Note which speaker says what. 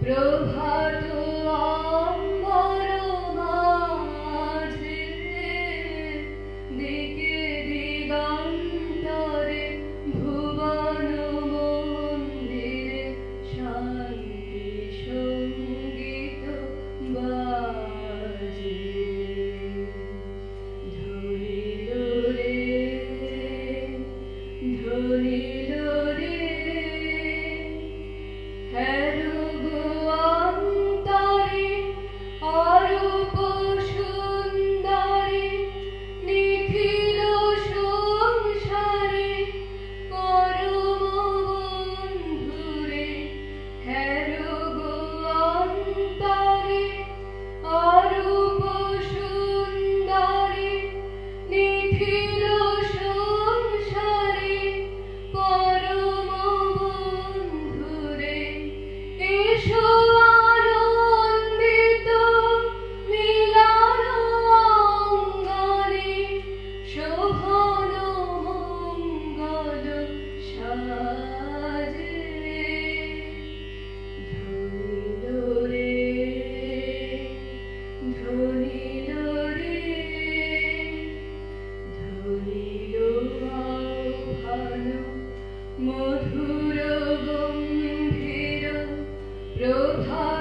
Speaker 1: প্রভাত অম্বর মাঝে দিকে দিগন্তরে ভুবন মন্দিরে শান্তি সঙ্গীত বাজে ধরিল রে ধরিল রে অন্তরে অরূপ সুন্দরে নিখিল সংসারে পরম বন্ধুরে অন্তরে অরূপ সুন্দরে নিখিল সংসারে পরম বন্ধুরে এসো আনন্দিত মিলন অঙ্গনে শোভন মঙ্গল সাজে ধরিল রে ধরিল রে ধরিল আহ্বান মধুর গম্ভীর প্রভা